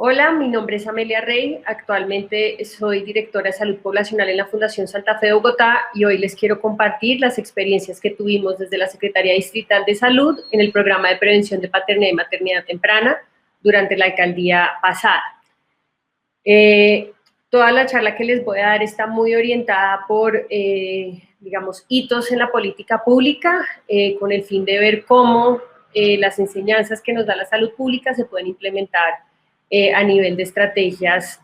Hola, mi nombre es Amelia Rey, actualmente soy directora de Salud Poblacional en la Fundación Santa Fe de Bogotá y hoy les quiero compartir las experiencias que tuvimos desde la Secretaría Distrital de Salud en el programa de prevención de paternidad y maternidad temprana durante la alcaldía pasada. Toda la charla que les voy a dar está muy orientada por, digamos, hitos en la política pública, con el fin de ver cómo las enseñanzas que nos da la salud pública se pueden implementar a nivel de estrategias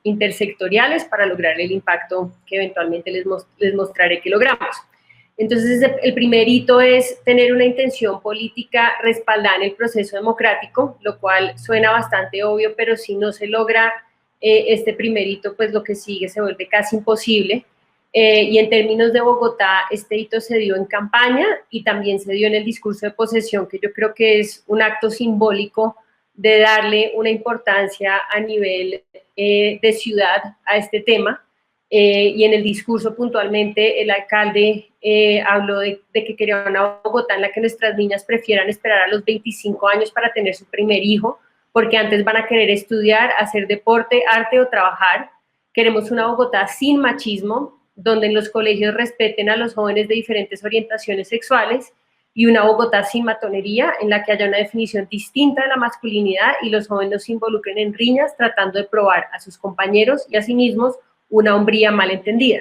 intersectoriales para lograr el impacto que eventualmente les mostraré que logramos. Entonces, el primer hito es tener una intención política respaldada en el proceso democrático, lo cual suena bastante obvio, pero si no se logra este primer hito, pues lo que sigue se vuelve casi imposible. Y en términos de Bogotá, este hito se dio en campaña y también se dio en el discurso de posesión, que yo creo que es un acto simbólico de darle una importancia a nivel de ciudad a este tema. Y en el discurso puntualmente el alcalde habló de que quería una Bogotá en la que nuestras niñas prefieran esperar a los 25 años para tener su primer hijo, porque antes van a querer estudiar, hacer deporte, arte o trabajar. Queremos una Bogotá sin machismo, donde en los colegios respeten a los jóvenes de diferentes orientaciones sexuales, y una Bogotá sin matonería, en la que haya una definición distinta de la masculinidad y los jóvenes no se involucren en riñas tratando de probar a sus compañeros y a sí mismos una hombría malentendida.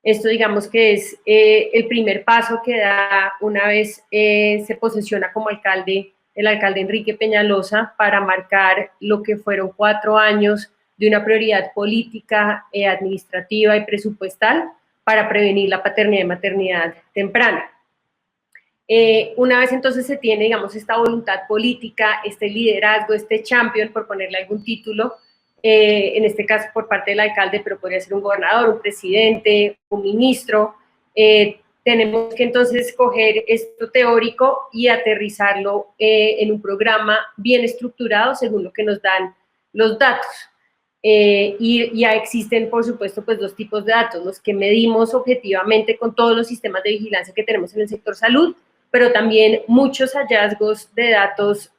Esto digamos que es el primer paso que da una vez se posesiona como alcalde el alcalde Enrique Peñalosa para marcar lo que fueron 4 años de una prioridad política, administrativa y presupuestal para prevenir la paternidad y maternidad temprana. Una vez entonces se tiene, digamos, esta voluntad política, este liderazgo, este champion, por ponerle algún título, en este caso por parte del alcalde, pero podría ser un gobernador, un presidente, un ministro, tenemos que entonces coger esto teórico y aterrizarlo en un programa bien estructurado según lo que nos dan los datos. Y ya existen, por supuesto, pues 2 tipos de datos, los que medimos objetivamente con todos los sistemas de vigilancia que tenemos en el sector salud, pero también muchos hallazgos de datos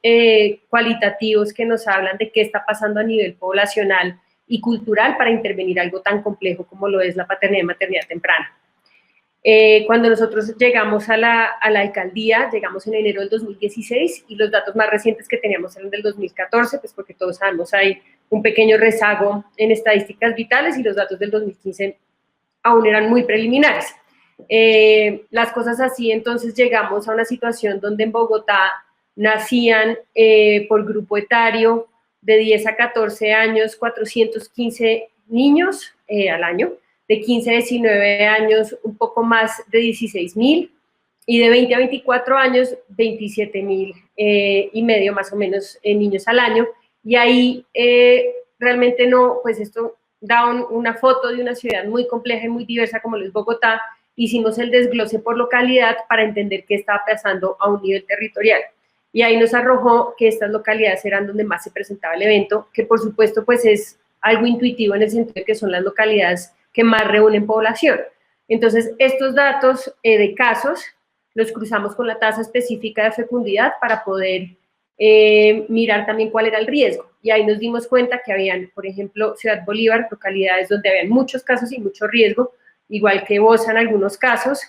cualitativos que nos hablan de qué está pasando a nivel poblacional y cultural para intervenir algo tan complejo como lo es la paternidad y maternidad temprana. Cuando nosotros llegamos a la alcaldía, llegamos en enero del 2016 y los datos más recientes que teníamos eran del 2014, pues porque todos sabemos hay un pequeño rezago en estadísticas vitales y los datos del 2015 aún eran muy preliminares. Las cosas así, entonces llegamos a una situación donde en Bogotá nacían por grupo etario de 10 a 14 años 415 niños al año, de 15 a 19 años un poco más de 16,000 y de 20 a 24 años 27,000 y medio más o menos niños al año. Y ahí realmente no, pues esto da una foto de una ciudad muy compleja y muy diversa como lo es Bogotá. Hicimos el desglose por localidad para entender qué estaba pasando a un nivel territorial. Y ahí nos arrojó que estas localidades eran donde más se presentaba el evento, que por supuesto pues es algo intuitivo en el sentido de que son las localidades que más reúnen población. Entonces, estos datos de casos los cruzamos con la tasa específica de fecundidad para poder mirar también cuál era el riesgo. Y ahí nos dimos cuenta que habían, por ejemplo, Ciudad Bolívar, localidades donde habían muchos casos y mucho riesgo, igual que Bosa en algunos casos,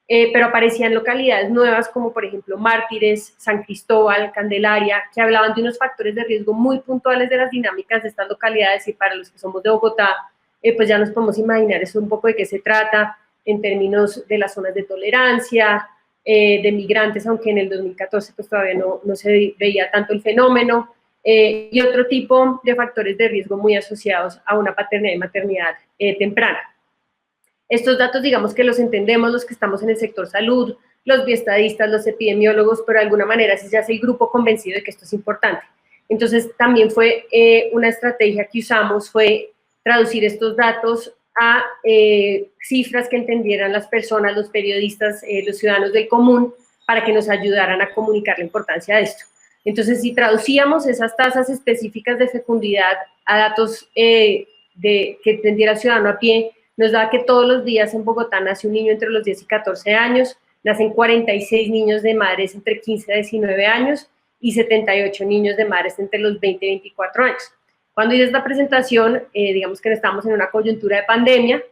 pero aparecían localidades nuevas como por ejemplo Mártires, San Cristóbal, Candelaria, que hablaban de unos factores de riesgo muy puntuales de las dinámicas de estas localidades y para los que somos de Bogotá, pues ya nos podemos imaginar eso un poco de qué se trata en términos de las zonas de tolerancia, de migrantes, aunque en el 2014 pues todavía no se veía tanto el fenómeno, y otro tipo de factores de riesgo muy asociados a una paternidad y maternidad temprana. Estos datos, digamos que los entendemos los que estamos en el sector salud, los bioestadistas, los epidemiólogos, pero de alguna manera ese ya es el grupo convencido de que esto es importante. Entonces, también fue una estrategia que usamos, fue traducir estos datos a cifras que entendieran las personas, los periodistas, los ciudadanos del común, para que nos ayudaran a comunicar la importancia de esto. Entonces, si traducíamos esas tasas específicas de fecundidad a datos que entendiera el ciudadano a pie, nos da que todos los días en Bogotá nace un niño entre los 10 y 14 años, nacen 46 niños de madres entre 15 y 19 años, y 78 niños de madres entre los 20 y 24 años. Cuando hice esta presentación, digamos que no estamos en una coyuntura de pandemia,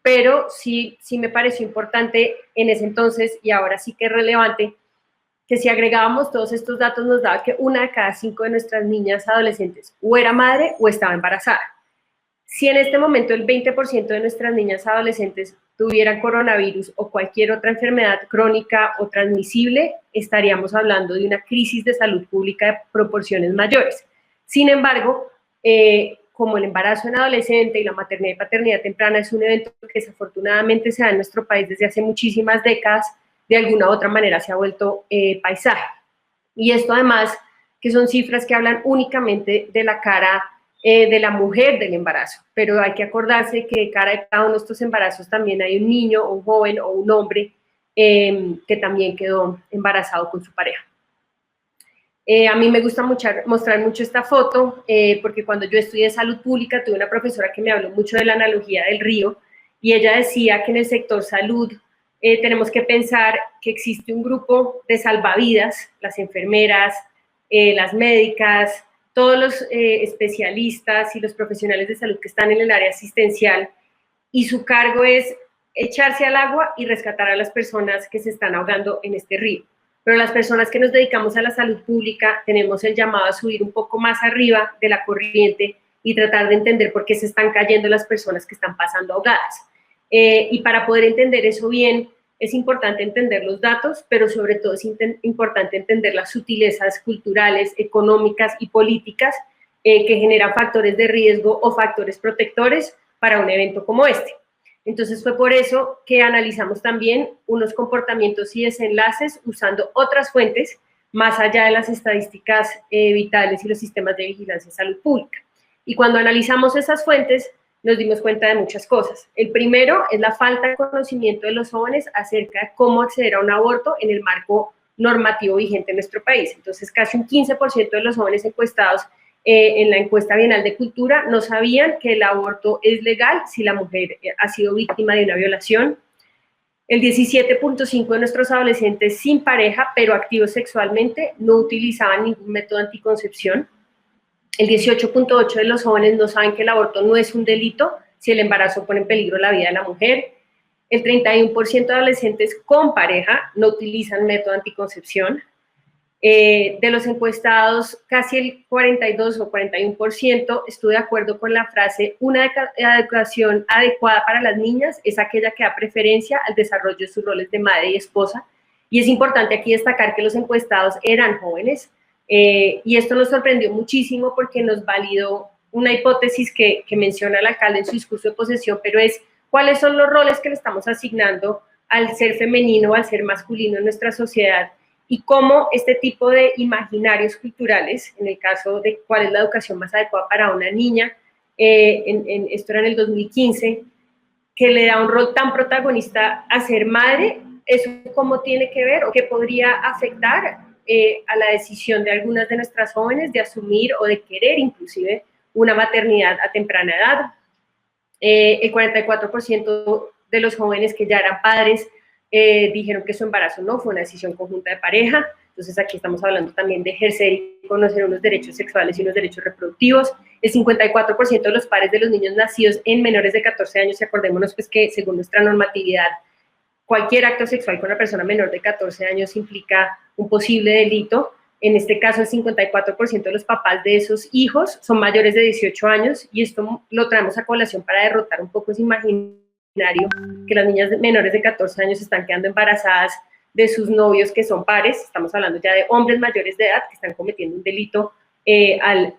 pero sí me pareció importante en ese entonces, y ahora sí que es relevante, que si agregábamos todos estos datos nos daba que 1 de cada 5 de nuestras niñas adolescentes o era madre o estaba embarazada. Si en este momento el 20% de nuestras niñas adolescentes tuvieran coronavirus o cualquier otra enfermedad crónica o transmisible, estaríamos hablando de una crisis de salud pública de proporciones mayores. Sin embargo, como el embarazo en adolescente y la maternidad y paternidad temprana es un evento que desafortunadamente se da en nuestro país desde hace muchísimas décadas, de alguna u otra manera se ha vuelto paisaje. Y esto además, que son cifras que hablan únicamente de la cara de la mujer del embarazo, pero hay que acordarse que de cara de cada uno de estos embarazos también hay un niño, un joven o un hombre que también quedó embarazado con su pareja. A mí me gusta mostrar mucho esta foto porque cuando yo estudié salud pública tuve una profesora que me habló mucho de la analogía del río y ella decía que en el sector salud tenemos que pensar que existe un grupo de salvavidas, las enfermeras, las médicas, todos los especialistas y los profesionales de salud que están en el área asistencial, y su cargo es echarse al agua y rescatar a las personas que se están ahogando en este río. Pero las personas que nos dedicamos a la salud pública tenemos el llamado a subir un poco más arriba de la corriente y tratar de entender por qué se están cayendo las personas que están pasando ahogadas. Y para poder entender eso bien, es importante entender los datos, pero sobre todo es importante entender las sutilezas culturales, económicas y políticas que generan factores de riesgo o factores protectores para un evento como este. Entonces fue por eso que analizamos también unos comportamientos y desenlaces usando otras fuentes más allá de las estadísticas vitales y los sistemas de vigilancia de salud pública. Y cuando analizamos esas fuentes, nos dimos cuenta de muchas cosas. El primero es la falta de conocimiento de los jóvenes acerca de cómo acceder a un aborto en el marco normativo vigente en nuestro país. Entonces, casi un 15% de los jóvenes encuestados en la encuesta bienal de cultura no sabían que el aborto es legal si la mujer ha sido víctima de una violación. El 17.5% de nuestros adolescentes sin pareja, pero activos sexualmente, no utilizaban ningún método de anticoncepción. El 18.8% de los jóvenes no saben que el aborto no es un delito si el embarazo pone en peligro la vida de la mujer. El 31% de adolescentes con pareja no utilizan método de anticoncepción. De los encuestados, casi el 42 o 41% estuvo de acuerdo con la frase: una educación adecuada para las niñas es aquella que da preferencia al desarrollo de sus roles de madre y esposa. Y es importante aquí destacar que los encuestados eran jóvenes, y esto nos sorprendió muchísimo porque nos validó una hipótesis que menciona el alcalde en su discurso de posesión, pero es cuáles son los roles que le estamos asignando al ser femenino o al ser masculino en nuestra sociedad, y cómo este tipo de imaginarios culturales, en el caso de cuál es la educación más adecuada para una niña, esto era en el 2015, que le da un rol tan protagonista a ser madre, ¿eso cómo tiene que ver o qué podría afectar a la decisión de algunas de nuestras jóvenes de asumir o de querer inclusive una maternidad a temprana edad? El 44% de los jóvenes que ya eran padres dijeron que su embarazo no fue una decisión conjunta de pareja. Entonces aquí estamos hablando también de ejercer y conocer unos derechos sexuales y unos derechos reproductivos. El 54% de los padres de los niños nacidos en menores de 14 años, y acordémonos pues que según nuestra normatividad, cualquier acto sexual con una persona menor de 14 años implica un posible delito. En este caso, el 54% de los papás de esos hijos son mayores de 18 años, y esto lo traemos a colación para derrotar un poco ese imaginario que las niñas menores de 14 años están quedando embarazadas de sus novios que son pares. Estamos hablando ya de hombres mayores de edad que están cometiendo un delito al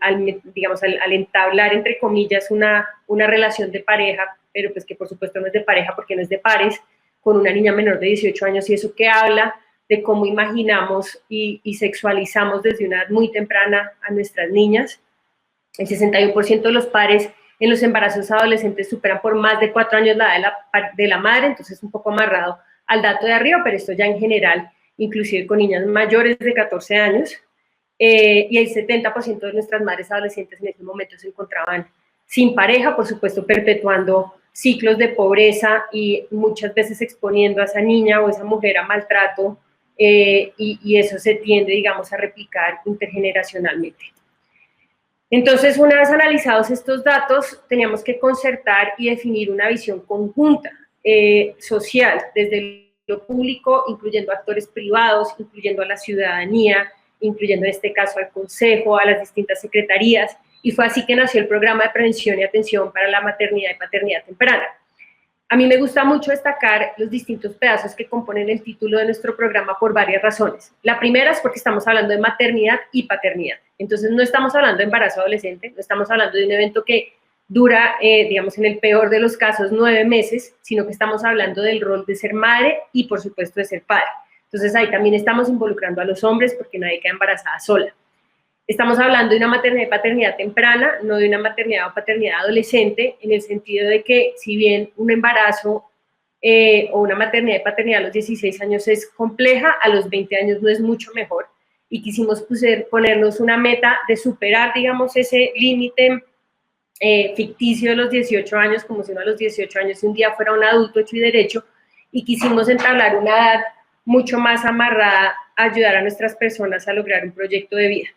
entablar, entre comillas, una relación de pareja, pero pues que por supuesto no es de pareja porque no es de pares, con una niña menor de 18 años, y eso que habla de cómo imaginamos y sexualizamos desde una edad muy temprana a nuestras niñas. El 61% de los padres en los embarazos adolescentes superan por más de 4 años la edad de la madre, entonces un poco amarrado al dato de arriba, pero esto ya en general, inclusive con niñas mayores de 14 años, y el 70% de nuestras madres adolescentes en ese momento se encontraban sin pareja, por supuesto perpetuando ciclos de pobreza y muchas veces exponiendo a esa niña o esa mujer a maltrato y eso se tiende, digamos, a replicar intergeneracionalmente. Entonces, una vez analizados estos datos, teníamos que concertar y definir una visión conjunta, social, desde lo público, incluyendo actores privados, incluyendo a la ciudadanía, incluyendo en este caso al Consejo, a las distintas secretarías, y fue así que nació el programa de prevención y atención para la maternidad y paternidad temprana. A mí me gusta mucho destacar los distintos pedazos que componen el título de nuestro programa por varias razones. La primera es porque estamos hablando de maternidad y paternidad. Entonces, no estamos hablando de embarazo adolescente, no estamos hablando de un evento que dura, digamos, en el peor de los casos, 9 meses, sino que estamos hablando del rol de ser madre y, por supuesto, de ser padre. Entonces, ahí también estamos involucrando a los hombres porque nadie queda embarazada sola. Estamos hablando de una maternidad y paternidad temprana, no de una maternidad o paternidad adolescente, en el sentido de que si bien un embarazo o una maternidad y paternidad a los 16 años es compleja, a los 20 años no es mucho mejor, y quisimos ponernos una meta de superar, digamos, ese límite ficticio de los 18 años, como si uno a los 18 años un día fuera un adulto hecho y derecho, y quisimos entablar una edad mucho más amarrada a ayudar a nuestras personas a lograr un proyecto de vida.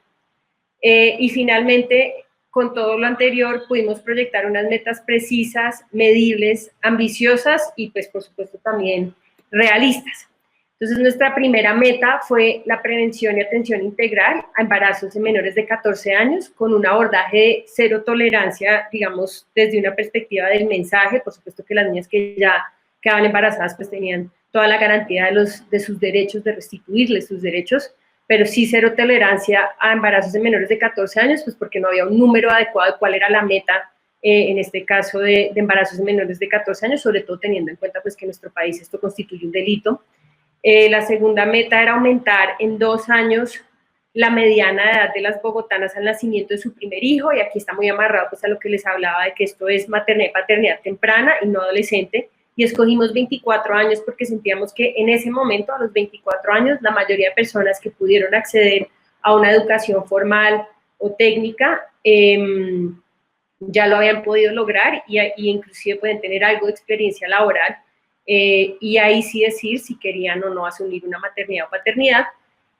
Y finalmente, con todo lo anterior, pudimos proyectar unas metas precisas, medibles, ambiciosas y, pues, por supuesto, también realistas. Entonces, nuestra primera meta fue la prevención y atención integral a embarazos en menores de 14 años, con un abordaje de cero tolerancia, digamos, desde una perspectiva del mensaje. Por supuesto que las niñas que ya quedaban embarazadas, pues tenían toda la garantía de sus derechos, de restituirles sus derechos, pero sí cero tolerancia a embarazos de menores de 14 años, pues porque no había un número adecuado de cuál era la meta, en este caso de embarazos de menores de 14 años, sobre todo teniendo en cuenta pues que en nuestro país esto constituye un delito. La segunda meta era aumentar en 2 años la mediana edad de las bogotanas al nacimiento de su primer hijo, y aquí está muy amarrado pues a lo que les hablaba de que esto es maternidad y paternidad temprana y no adolescente, y escogimos 24 años porque sentíamos que en ese momento, a los 24 años, la mayoría de personas que pudieron acceder a una educación formal o técnica ya lo habían podido lograr y inclusive pueden tener algo de experiencia laboral, y ahí sí decir si querían o no asumir una maternidad o paternidad.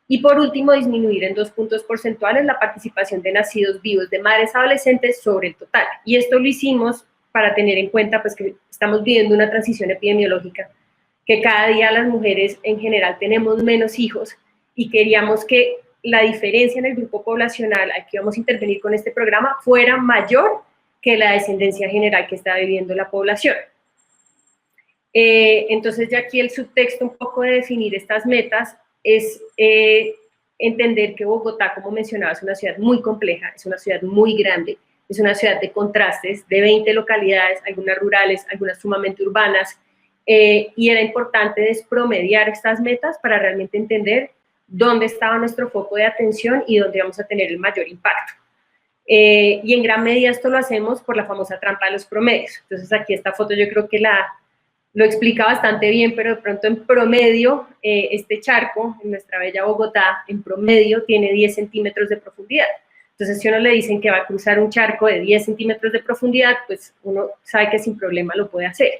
Y por último, disminuir en 2 puntos porcentuales la participación de nacidos vivos de madres adolescentes sobre el total. Y esto lo hicimos para tener en cuenta pues, que estamos viviendo una transición epidemiológica, que cada día las mujeres en general tenemos menos hijos, y queríamos que la diferencia en el grupo poblacional al que íbamos a intervenir con este programa fuera mayor que la descendencia general que está viviendo la población. Entonces, ya aquí el subtexto un poco de definir estas metas es entender que Bogotá, como mencionaba, es una ciudad muy compleja, es una ciudad muy grande, es una ciudad de contrastes, de 20 localidades, algunas rurales, algunas sumamente urbanas, y era importante despromediar estas metas para realmente entender dónde estaba nuestro foco de atención y dónde vamos a tener el mayor impacto. Y en gran medida esto lo hacemos por la famosa trampa de los promedios. Entonces aquí esta foto yo creo que lo explica bastante bien, pero de pronto en promedio, este charco en nuestra bella Bogotá, en promedio tiene 10 centímetros de profundidad. Entonces, si uno le dicen que va a cruzar un charco de 10 centímetros de profundidad, pues uno sabe que sin problema lo puede hacer.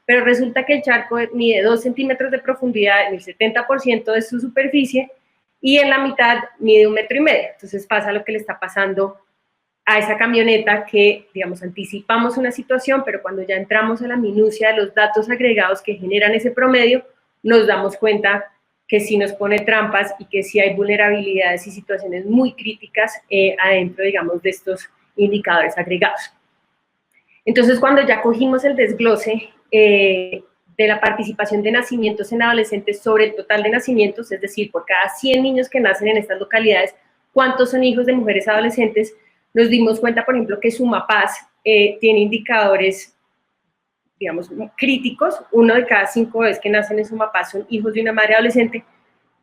Pero resulta que el charco mide 2 centímetros de profundidad en el 70% de su superficie, y en la mitad mide 1,5 metros. Entonces pasa lo que le está pasando a esa camioneta, que, digamos, anticipamos una situación, pero cuando ya entramos a la minucia de los datos agregados que generan ese promedio, nos damos cuenta que sí nos pone trampas y que sí hay vulnerabilidades y situaciones muy críticas adentro, digamos, de estos indicadores agregados. Entonces, cuando ya cogimos el desglose de la participación de nacimientos en adolescentes sobre el total de nacimientos, es decir, por cada 100 niños que nacen en estas localidades, ¿cuántos son hijos de mujeres adolescentes? Nos dimos cuenta, por ejemplo, que Sumapaz tiene indicadores, digamos, críticos. 1 de cada 5 bebés que nacen en Sumapaz son hijos de una madre adolescente,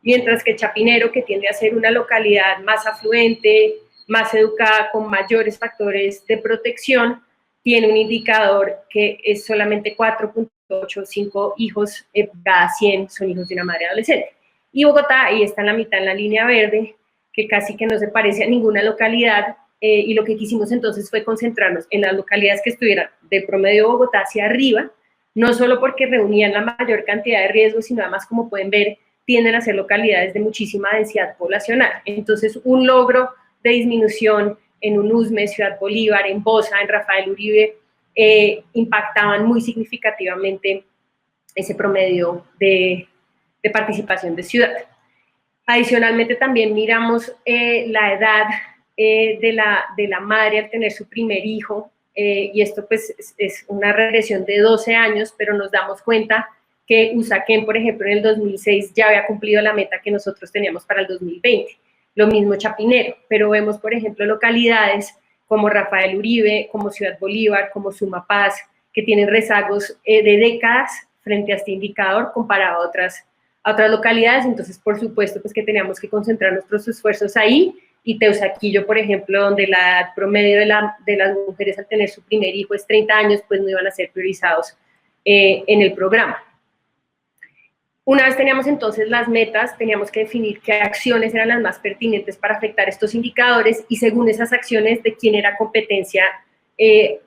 mientras que Chapinero, que tiende a ser una localidad más afluente, más educada, con mayores factores de protección, tiene un indicador que es solamente 4.85 hijos cada 100 son hijos de una madre adolescente. Y Bogotá, ahí está en la mitad, en la línea verde, que casi que no se parece a ninguna localidad, y lo que quisimos entonces fue concentrarnos en las localidades que estuvieran de promedio de Bogotá hacia arriba, no solo porque reunían la mayor cantidad de riesgos, sino además, como pueden ver, tienden a ser localidades de muchísima densidad poblacional. Entonces, un logro de disminución en Unusme, Ciudad Bolívar, en Bosa, en Rafael Uribe, impactaban muy significativamente ese promedio de participación de ciudad. Adicionalmente, también miramos la edad de la madre al tener su primer hijo, y esto pues es una regresión de 12 años, pero nos damos cuenta que Usaquén, por ejemplo, en el 2006 ya había cumplido la meta que nosotros teníamos para el 2020. Lo mismo Chapinero, pero vemos, por ejemplo, localidades como Rafael Uribe, como Ciudad Bolívar, como Sumapaz, que tienen rezagos de décadas frente a este indicador comparado a otras localidades. Entonces, por supuesto, pues que teníamos que concentrar nuestros esfuerzos ahí, y Teusaquillo, por ejemplo, donde la edad promedio de las mujeres al tener su primer hijo es 30 años, pues no iban a ser priorizados en el programa. Una vez teníamos entonces las metas, teníamos que definir qué acciones eran las más pertinentes para afectar estos indicadores, y según esas acciones de quién era competencia,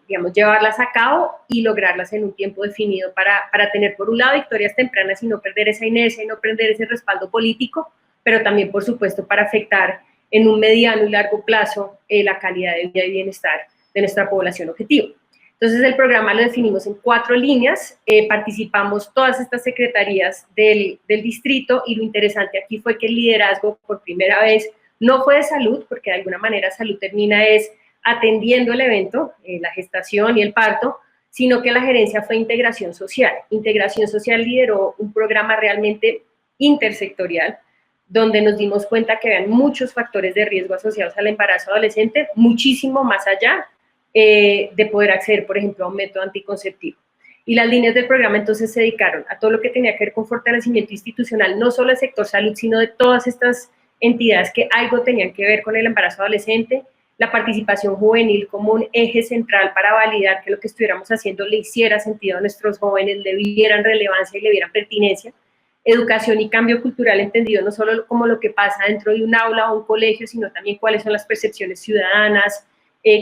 digamos, llevarlas a cabo y lograrlas en un tiempo definido para tener, por un lado, victorias tempranas y no perder esa inercia y no perder ese respaldo político, pero también, por supuesto, para afectar en un mediano y largo plazo la calidad de vida y bienestar de nuestra población objetivo. Entonces, el programa lo definimos en 4 líneas, participamos todas estas secretarías del distrito, y lo interesante aquí fue que el liderazgo, por primera vez, no fue de salud, porque de alguna manera salud termina atendiendo el evento, la gestación y el parto, sino que la gerencia fue integración social. Integración social lideró un programa realmente intersectorial, donde nos dimos cuenta que había muchos factores de riesgo asociados al embarazo adolescente, muchísimo más allá de poder acceder, por ejemplo, a un método anticonceptivo. Y las líneas del programa entonces se dedicaron a todo lo que tenía que ver con fortalecimiento institucional, no solo del sector salud, sino de todas estas entidades que algo tenían que ver con el embarazo adolescente, la participación juvenil como un eje central para validar que lo que estuviéramos haciendo le hiciera sentido a nuestros jóvenes, le vieran relevancia y le vieran pertinencia, educación y cambio cultural entendido no solo como lo que pasa dentro de un aula o un colegio, sino también cuáles son las percepciones ciudadanas,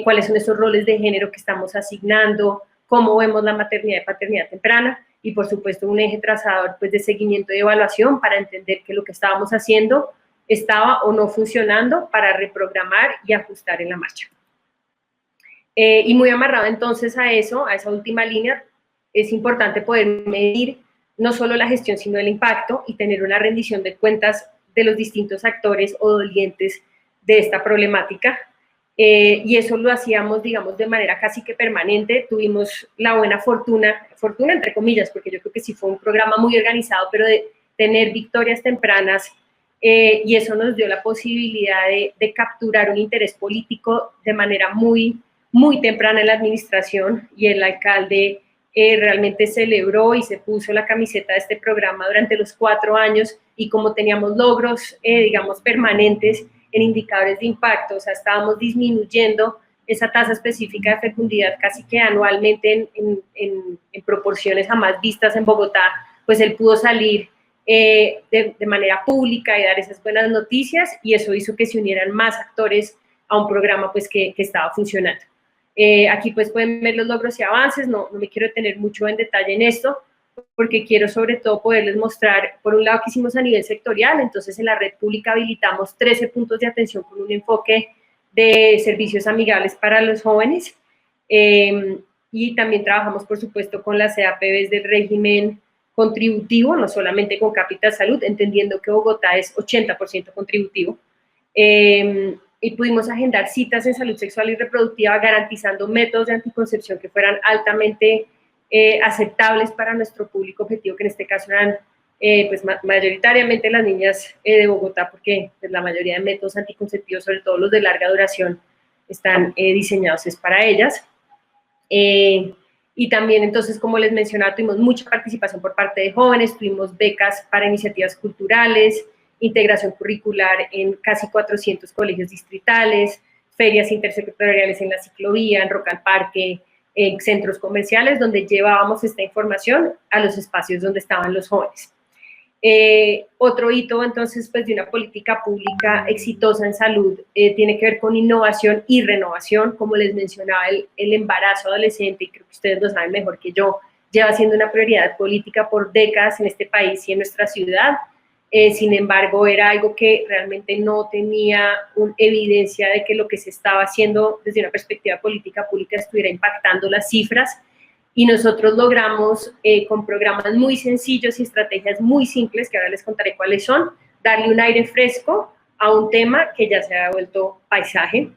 cuáles son esos roles de género que estamos asignando, cómo vemos la maternidad y paternidad temprana, y por supuesto un eje trazador pues, de seguimiento y evaluación para entender que lo que estábamos haciendo estaba o no funcionando para reprogramar y ajustar en la marcha. Y muy amarrado entonces a eso, a esa última línea, es importante poder medir no solo la gestión, sino el impacto, y tener una rendición de cuentas de los distintos actores o dolientes de esta problemática. Y eso lo hacíamos, digamos, de manera casi que permanente. Tuvimos la buena fortuna entre comillas, porque yo creo que sí fue un programa muy organizado, pero de tener victorias tempranas, y eso nos dio la posibilidad de capturar un interés político de manera muy, muy temprana en la administración, y el alcalde realmente celebró y se puso la camiseta de este programa durante los 4 años, y como teníamos logros, digamos, permanentes en indicadores de impacto, o sea, estábamos disminuyendo esa tasa específica de fecundidad casi que anualmente en proporciones jamás vistas en Bogotá, pues él pudo salir de manera pública y dar esas buenas noticias, y eso hizo que se unieran más actores a un programa pues que estaba funcionando. Aquí pues pueden ver los logros y avances, no me quiero detener mucho en detalle en esto, porque quiero sobre todo poderles mostrar, por un lado, que hicimos a nivel sectorial. Entonces en la red pública habilitamos 13 puntos de atención con un enfoque de servicios amigables para los jóvenes, y también trabajamos, por supuesto, con las CAPBs del régimen contributivo, no solamente con Capital Salud, entendiendo que Bogotá es 80% contributivo, y pudimos agendar citas en salud sexual y reproductiva, garantizando métodos de anticoncepción que fueran altamente aceptables para nuestro público objetivo, que en este caso eran pues mayoritariamente las niñas de Bogotá, porque pues, la mayoría de métodos anticonceptivos, sobre todo los de larga duración, están diseñados para ellas. Y también, entonces, como les mencionaba, tuvimos mucha participación por parte de jóvenes, tuvimos becas para iniciativas culturales, integración curricular en casi 400 colegios distritales, ferias intersectoriales en la ciclovía, en Rock al Parque, en centros comerciales, donde llevábamos esta información a los espacios donde estaban los jóvenes. Otro hito, entonces, pues, de una política pública exitosa en salud tiene que ver con innovación y renovación. Como les mencionaba, el embarazo adolescente, y creo que ustedes lo saben mejor que yo, lleva siendo una prioridad política por décadas en este país y en nuestra ciudad. sin embargo, era algo que realmente no tenía evidencia de que lo que se estaba haciendo desde una perspectiva política pública estuviera impactando las cifras, y nosotros logramos, con programas muy sencillos y estrategias muy simples, que ahora les contaré cuáles son, darle un aire fresco a un tema que ya se ha vuelto paisaje.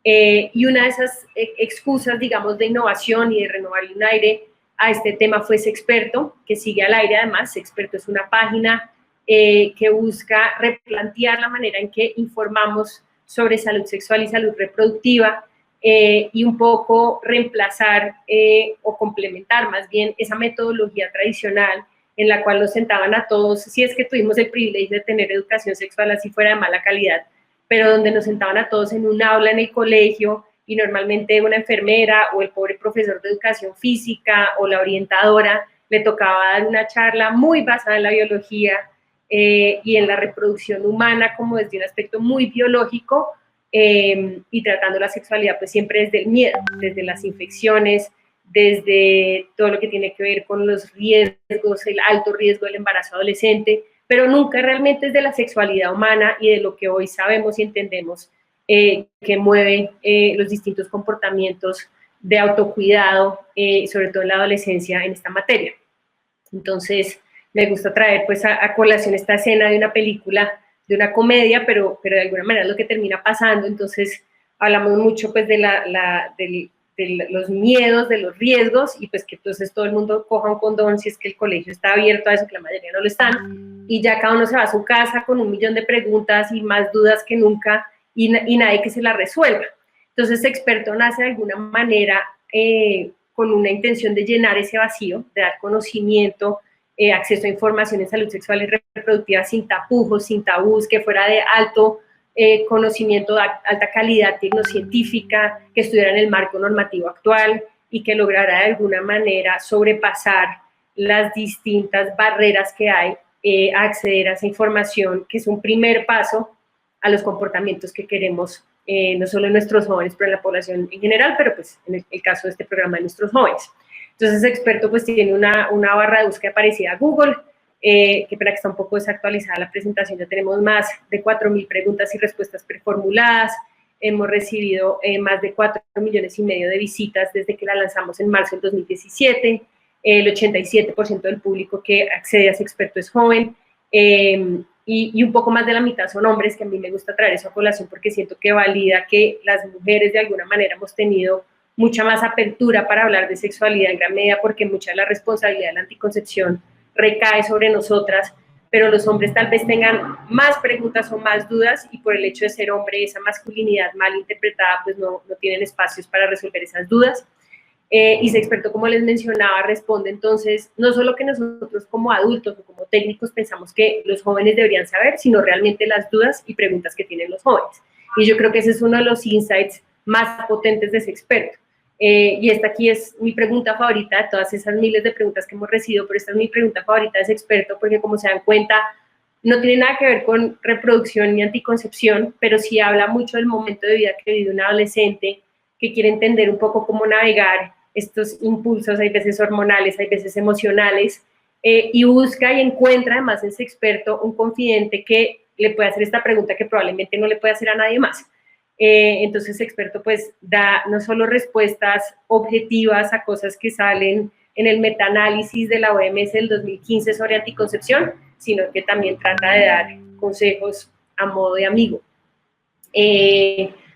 Y una de esas excusas, digamos, de innovación y de renovarle un aire a este tema fue Sexperto, que sigue al aire además. Sexperto es una página que busca replantear la manera en que informamos sobre salud sexual y salud reproductiva, y un poco reemplazar o complementar más bien esa metodología tradicional en la cual nos sentaban a todos, si es que tuvimos el privilegio de tener educación sexual así fuera de mala calidad, pero donde nos sentaban a todos en un aula en el colegio y normalmente una enfermera o el pobre profesor de educación física o la orientadora le tocaba dar una charla muy basada en la biología y en la reproducción humana como desde un aspecto muy biológico, y tratando la sexualidad pues siempre desde el miedo, desde las infecciones, desde todo lo que tiene que ver con los riesgos, el alto riesgo del embarazo adolescente, pero nunca realmente es de la sexualidad humana y de lo que hoy sabemos y entendemos que mueve los distintos comportamientos de autocuidado, sobre todo en la adolescencia, en esta materia. Entonces, me gusta traer pues a colación esta escena de una película, de una comedia, pero de alguna manera es lo que termina pasando. Entonces, hablamos mucho pues de los miedos, de los riesgos, y pues que entonces todo el mundo coja un condón si es que el colegio está abierto a eso, que la mayoría no lo están, y ya cada uno se va a su casa con 1.000.000 de preguntas y más dudas que nunca, y nadie que se las resuelva. Entonces, Experto nace de alguna manera con una intención de llenar ese vacío, de dar conocimiento, acceso a información en salud sexual y reproductiva sin tapujos, sin tabús, que fuera de alto conocimiento de alta calidad tecnocientífica, que estuviera en el marco normativo actual y que lograra de alguna manera sobrepasar las distintas barreras que hay a acceder a esa información, que es un primer paso a los comportamientos que queremos, no solo en nuestros jóvenes, pero en la población en general, pero pues en el caso de este programa de nuestros jóvenes. Entonces, Experto pues tiene una barra de búsqueda parecida a Google, que para que está un poco desactualizada la presentación, ya tenemos más de 4.000 preguntas y respuestas preformuladas, hemos recibido más de 4,5 millones de visitas desde que la lanzamos en marzo del 2017, el 87% del público que accede a Sexperto es joven, y un poco más de la mitad son hombres, que a mí me gusta traer eso a colación porque siento que valida que las mujeres de alguna manera hemos tenido mucha más apertura para hablar de sexualidad en gran medida porque mucha de la responsabilidad de la anticoncepción recae sobre nosotras, pero los hombres tal vez tengan más preguntas o más dudas y por el hecho de ser hombre, esa masculinidad mal interpretada, pues no tienen espacios para resolver esas dudas. Y Sexperto, como les mencionaba, responde entonces no solo que nosotros como adultos o como técnicos pensamos que los jóvenes deberían saber, sino realmente las dudas y preguntas que tienen los jóvenes. Y yo creo que ese es uno de los insights más potentes de Sexperto. Y esta aquí es mi pregunta favorita de todas esas miles de preguntas que hemos recibido, pero esta es mi pregunta favorita de Sexperto porque, como se dan cuenta, no tiene nada que ver con reproducción ni anticoncepción, pero sí habla mucho del momento de vida que vive un adolescente que quiere entender un poco cómo navegar estos impulsos, hay veces hormonales, hay veces emocionales, y busca y encuentra además en Sexperto un confidente que le puede hacer esta pregunta que probablemente no le puede hacer a nadie más. Entonces, Experto pues da no solo respuestas objetivas a cosas que salen en el metaanálisis de la OMS del 2015 sobre anticoncepción, sino que también trata de dar consejos a modo de amigo.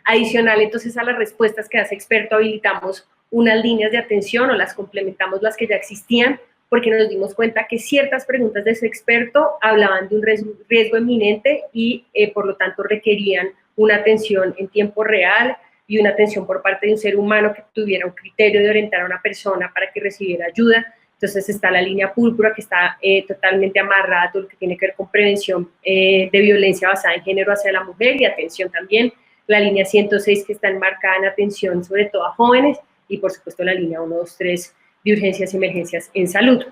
Adicional entonces a las respuestas que hace Experto, habilitamos unas líneas de atención o las complementamos las que ya existían, porque nos dimos cuenta que ciertas preguntas de ese experto hablaban de un riesgo inminente y por lo tanto requerían una atención en tiempo real y una atención por parte de un ser humano que tuviera un criterio de orientar a una persona para que recibiera ayuda. Entonces está la línea púrpura que está totalmente amarrada a todo lo que tiene que ver con prevención de violencia basada en género hacia la mujer y atención también. La línea 106 que está enmarcada en atención sobre todo a jóvenes y por supuesto la línea 123 de urgencias y emergencias en salud.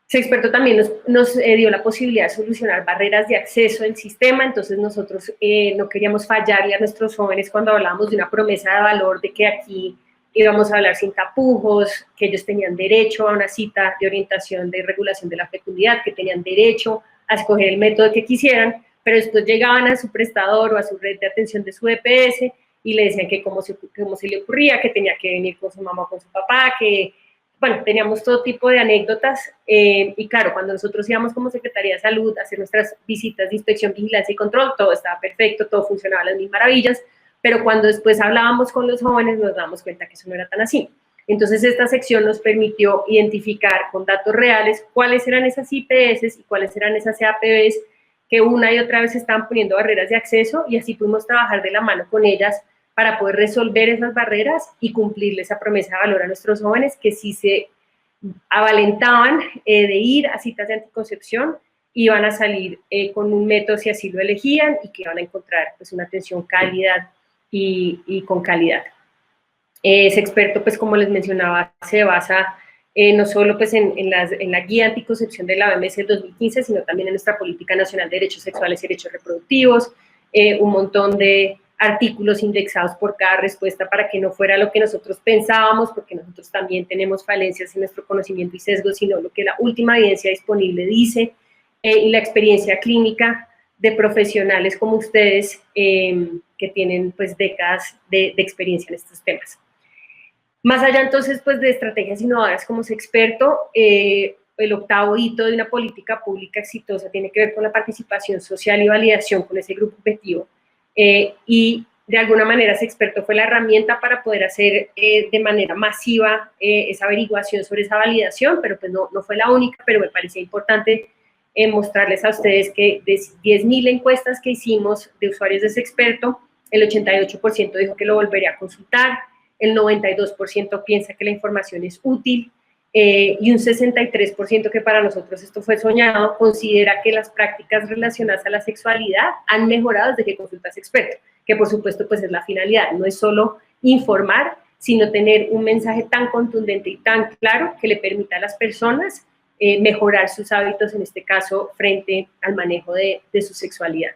Sexperto también nos dio la posibilidad de solucionar barreras de acceso al sistema, entonces nosotros no queríamos fallarle a nuestros jóvenes cuando hablábamos de una promesa de valor de que aquí íbamos a hablar sin tapujos, que ellos tenían derecho a una cita de orientación de regulación de la fecundidad, que tenían derecho a escoger el método que quisieran, pero después llegaban a su prestador o a su red de atención de su EPS y le decían que cómo se le ocurría, que tenía que venir con su mamá o con su papá, que, bueno, teníamos todo tipo de anécdotas, y claro, cuando nosotros íbamos como Secretaría de Salud a hacer nuestras visitas de inspección, vigilancia y control, todo estaba perfecto, todo funcionaba a las mil maravillas, pero cuando después hablábamos con los jóvenes nos damos cuenta que eso no era tan así. Entonces esta sección nos permitió identificar con datos reales cuáles eran esas IPS y cuáles eran esas EAPBs que una y otra vez estaban poniendo barreras de acceso, y así pudimos trabajar de la mano con ellas para poder resolver esas barreras y cumplirle esa promesa de valor a nuestros jóvenes que sí se avalentaban de ir a citas de anticoncepción, iban a salir con un método si así lo elegían y que iban a encontrar pues una atención cálida y con calidad. Ese experto, pues como les mencionaba, se basa no solo pues, en la guía anticoncepción de la OMS del 2015, sino también en nuestra Política Nacional de Derechos Sexuales y Derechos Reproductivos, un montón de artículos indexados por cada respuesta para que no fuera lo que nosotros pensábamos, porque nosotros también tenemos falencias en nuestro conocimiento y sesgos, sino lo que la última evidencia disponible dice, y la experiencia clínica de profesionales como ustedes que tienen pues décadas de experiencia en estos temas. Más allá entonces pues de estrategias innovadoras como experto, el octavo hito de una política pública exitosa tiene que ver con la participación social y validación con ese grupo objetivo, y de alguna manera ese experto fue la herramienta para poder hacer de manera masiva esa averiguación sobre esa validación, pero pues no fue la única, pero me parecía importante mostrarles a ustedes que de 10.000 encuestas que hicimos de usuarios de ese experto, el 88% dijo que lo volvería a consultar, el 92% piensa que la información es útil, y un 63% que para nosotros esto fue soñado, considera que las prácticas relacionadas a la sexualidad han mejorado desde que consultas experto, que por supuesto pues es la finalidad, no es solo informar, sino tener un mensaje tan contundente y tan claro que le permita a las personas mejorar sus hábitos, en este caso, frente al manejo de su sexualidad.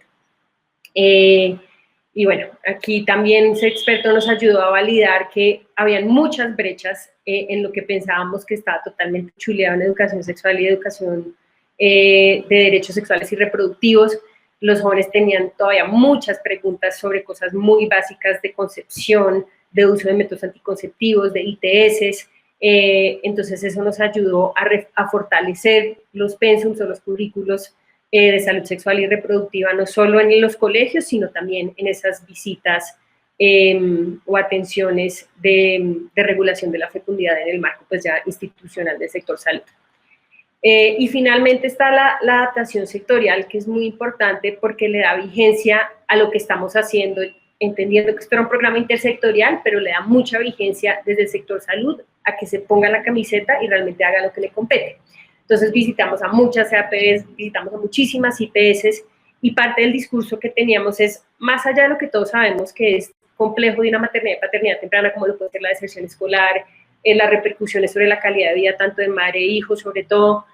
Y bueno, aquí también ese experto nos ayudó a validar que habían muchas brechas en lo que pensábamos que estaba totalmente chuleado en educación sexual y educación de derechos sexuales y reproductivos. Los jóvenes tenían todavía muchas preguntas sobre cosas muy básicas de concepción, de uso de métodos anticonceptivos, de ITS. Entonces eso nos ayudó a fortalecer los pensums o los currículos de salud sexual y reproductiva, no solo en los colegios, sino también en esas visitas o atenciones de regulación de la fecundidad en el marco pues ya institucional del sector salud. Y finalmente está la adaptación sectorial, que es muy importante porque le da vigencia a lo que estamos haciendo, entendiendo que esto era un programa intersectorial, pero le da mucha vigencia desde el sector salud a que se ponga la camiseta y realmente haga lo que le compete. Entonces visitamos a muchas EAPs, visitamos a muchísimas IPS, y parte del discurso que teníamos es, más allá de lo que todos sabemos que es complejo de una maternidad y paternidad temprana, como lo puede ser la deserción escolar, las repercusiones sobre la calidad de vida tanto de madre e hijo, sobre todo,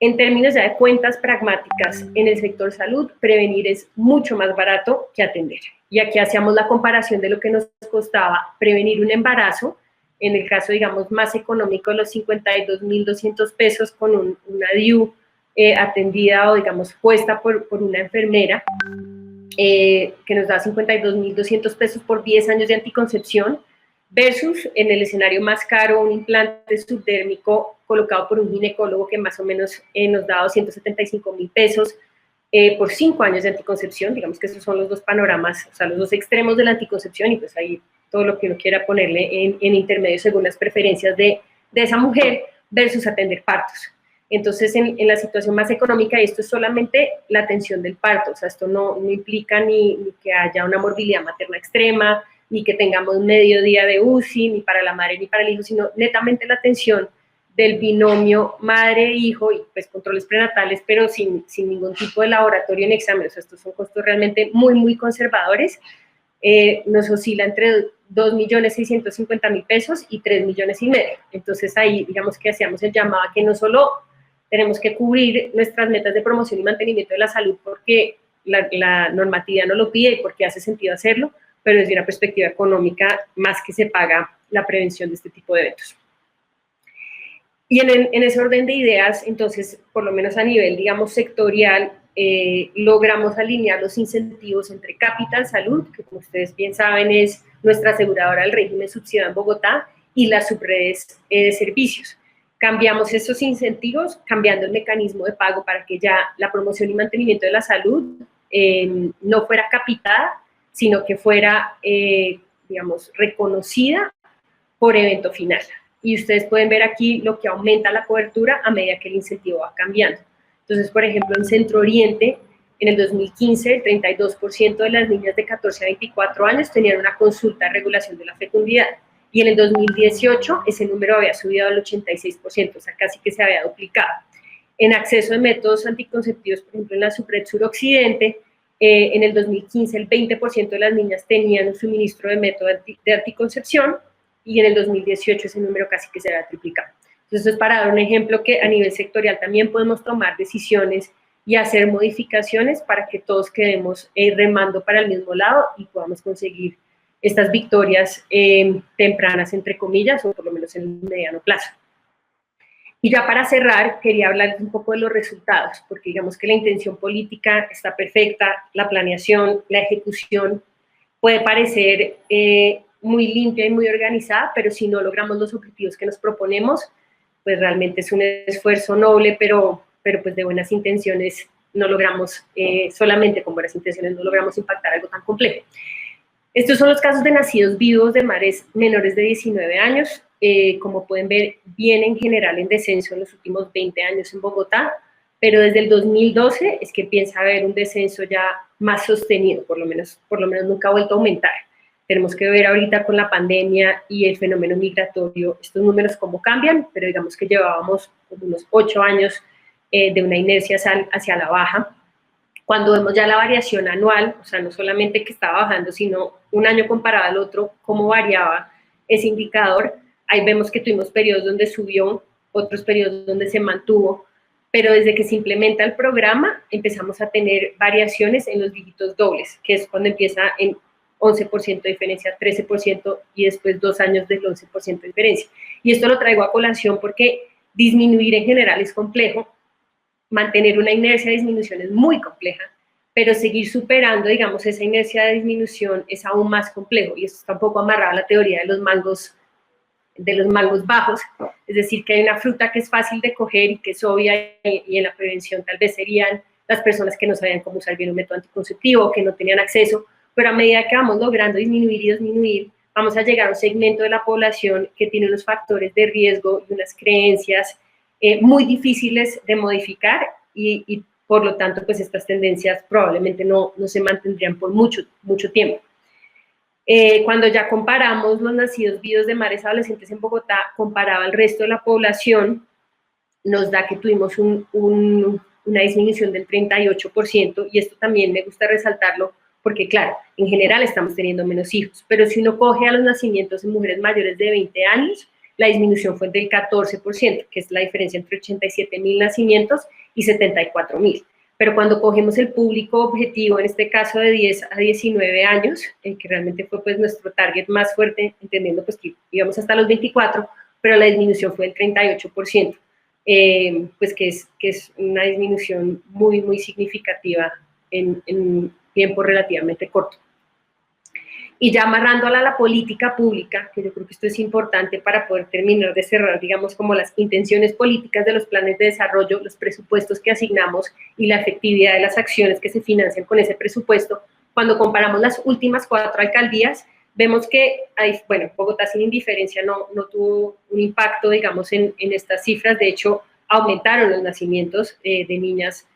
en términos ya de cuentas pragmáticas en el sector salud, prevenir es mucho más barato que atender. Y aquí hacíamos la comparación de lo que nos costaba prevenir un embarazo, en el caso, digamos, más económico, los 52.200 pesos con una DIU atendida o, digamos, puesta por una enfermera, que nos da 52.200 pesos por 10 años de anticoncepción, versus en el escenario más caro un implante subdérmico colocado por un ginecólogo que más o menos nos da 275.000 pesos por 5 años de anticoncepción. Digamos que esos son los dos panoramas, o sea, los dos extremos de la anticoncepción, y pues ahí todo lo que uno quiera ponerle en intermedio según las preferencias de esa mujer, versus atender partos. Entonces, en la situación más económica, esto es solamente la atención del parto, o sea, esto no implica ni que haya una morbilidad materna extrema, ni que tengamos medio día de UCI, ni para la madre ni para el hijo, sino netamente la atención del binomio madre-hijo y pues controles prenatales, pero sin ningún tipo de laboratorio ni examen. O sea, estos son costos realmente muy, muy conservadores. Nos oscila entre 2.650.000 pesos y 3,5 millones. Entonces ahí digamos que hacíamos el llamado a que no solo tenemos que cubrir nuestras metas de promoción y mantenimiento de la salud porque la normatividad no lo pide y porque hace sentido hacerlo, pero desde una perspectiva económica más que se paga la prevención de este tipo de eventos. Y en ese orden de ideas, entonces, por lo menos a nivel, digamos, sectorial, logramos alinear los incentivos entre Capital Salud, que como ustedes bien saben es nuestra aseguradora del régimen subsidiado en Bogotá, y las subredes de servicios. Cambiamos esos incentivos, cambiando el mecanismo de pago para que ya la promoción y mantenimiento de la salud no fuera capitada, sino que fuera, digamos, reconocida por evento final. Y ustedes pueden ver aquí lo que aumenta la cobertura a medida que el incentivo va cambiando. Entonces, por ejemplo, en Centro Oriente, en el 2015, el 32% de las niñas de 14 a 24 años tenían una consulta de regulación de la fecundidad. Y en el 2018 ese número había subido al 86%, o sea, casi que se había duplicado. En acceso de métodos anticonceptivos, por ejemplo, en la subred suroccidente, en el 2015 el 20% de las niñas tenían un suministro de método de anticoncepción, y en el 2018 ese número casi que se va a triplicar. Entonces, esto es para dar un ejemplo que a nivel sectorial también podemos tomar decisiones y hacer modificaciones para que todos quedemos remando para el mismo lado y podamos conseguir estas victorias tempranas, entre comillas, o por lo menos en el mediano plazo. Y ya para cerrar, quería hablarles un poco de los resultados, porque digamos que la intención política está perfecta, la planeación, la ejecución puede parecer muy limpia y muy organizada, pero si no logramos los objetivos que nos proponemos, pues realmente es un esfuerzo noble, pero pues de buenas intenciones no logramos, solamente con buenas intenciones no logramos impactar algo tan complejo. Estos son los casos de nacidos vivos de madres menores de 19 años. Como pueden ver, vienen en general en descenso en los últimos 20 años en Bogotá, pero desde el 2012 es que empieza a haber un descenso ya más sostenido, por lo menos nunca ha vuelto a aumentar. Tenemos que ver ahorita con la pandemia y el fenómeno migratorio estos números cómo cambian, pero digamos que llevábamos unos 8 años de una inercia hacia la baja. Cuando vemos ya la variación anual, o sea, no solamente que estaba bajando, sino un año comparado al otro, cómo variaba ese indicador, ahí vemos que tuvimos periodos donde subió, otros periodos donde se mantuvo, pero desde que se implementa el programa empezamos a tener variaciones en los dígitos dobles, que es cuando empieza en 11% de diferencia, 13% y después 2 años del 11% de diferencia. Y esto lo traigo a colación porque disminuir en general es complejo, mantener una inercia de disminución es muy compleja, pero seguir superando, digamos, esa inercia de disminución es aún más complejo, y esto está un poco amarrado a la teoría de los mangos bajos, es decir, que hay una fruta que es fácil de coger y que es obvia, y en la prevención tal vez serían las personas que no sabían cómo usar bien un método anticonceptivo, que no tenían acceso, pero a medida que vamos logrando disminuir y disminuir, vamos a llegar a un segmento de la población que tiene unos factores de riesgo y unas creencias muy difíciles de modificar y por lo tanto, pues estas tendencias probablemente no se mantendrían por mucho tiempo. Cuando ya comparamos los nacidos vivos de madres adolescentes en Bogotá, comparado al resto de la población, nos da que tuvimos una disminución del 38%, y esto también me gusta resaltarlo porque, claro, en general estamos teniendo menos hijos, pero si uno coge a los nacimientos en mujeres mayores de 20 años, la disminución fue del 14%, que es la diferencia entre 87.000 nacimientos y 74.000. Pero cuando cogemos el público objetivo, en este caso de 10 a 19 años, que realmente fue pues nuestro target más fuerte, entendiendo pues que íbamos hasta los 24, pero la disminución fue del 38%, pues que es una disminución muy significativa en tiempo relativamente corto. Y ya amarrándola a la política pública, que yo creo que esto es importante para poder terminar de cerrar, digamos, como las intenciones políticas de los planes de desarrollo, los presupuestos que asignamos y la efectividad de las acciones que se financian con ese presupuesto. Cuando comparamos las últimas 4 alcaldías, vemos que, bueno, Bogotá sin indiferencia no tuvo un impacto, digamos, en estas cifras. De hecho, aumentaron los nacimientos de niñas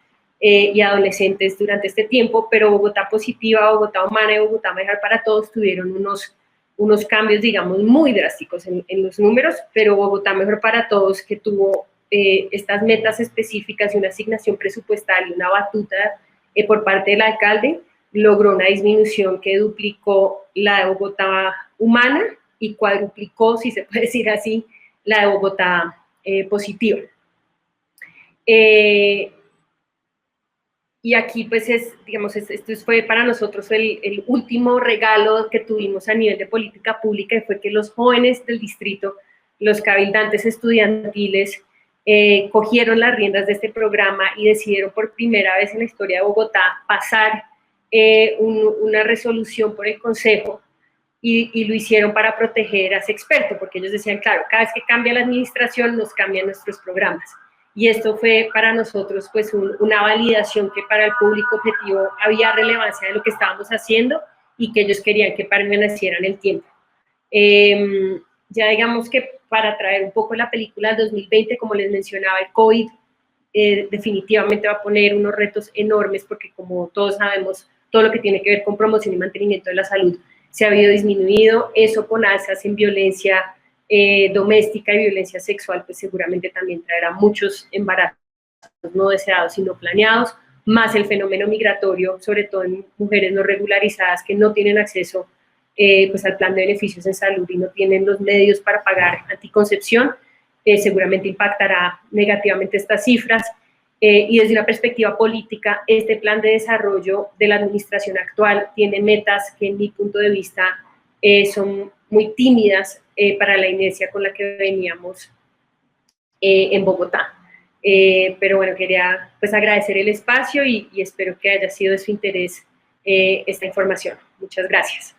y adolescentes durante este tiempo, pero Bogotá Positiva, Bogotá Humana y Bogotá Mejor para Todos tuvieron unos cambios, digamos, muy drásticos en los números, pero Bogotá Mejor para Todos, que tuvo estas metas específicas y una asignación presupuestal y una batuta por parte del alcalde, logró una disminución que duplicó la de Bogotá Humana y cuadruplicó, si se puede decir así, la de Bogotá Positiva. Y aquí, pues, digamos, esto fue para nosotros el último regalo que tuvimos a nivel de política pública, y fue que los jóvenes del distrito, los cabildantes estudiantiles cogieron las riendas de este programa y decidieron por primera vez en la historia de Bogotá pasar una resolución por el Consejo y lo hicieron para proteger a ese experto, porque ellos decían, claro, cada vez que cambia la administración nos cambian nuestros programas. Y esto fue para nosotros pues una validación que para el público objetivo había relevancia de lo que estábamos haciendo y que ellos querían que permaneciera en el tiempo. Ya digamos que para traer un poco la película del 2020, como les mencionaba, el COVID definitivamente va a poner unos retos enormes porque como todos sabemos, todo lo que tiene que ver con promoción y mantenimiento de la salud se ha habido disminuido, eso con alzas en violencia doméstica y violencia sexual, pues seguramente también traerá muchos embarazos no deseados y no planeados, más el fenómeno migratorio, sobre todo en mujeres no regularizadas que no tienen acceso pues al plan de beneficios en salud y no tienen los medios para pagar anticoncepción, seguramente impactará negativamente estas cifras. Y desde una perspectiva política, este plan de desarrollo de la administración actual tiene metas que en mi punto de vista son muy tímidas para la inercia con la que veníamos en Bogotá. Pero bueno, quería pues agradecer el espacio y espero que haya sido de su interés esta información. Muchas gracias.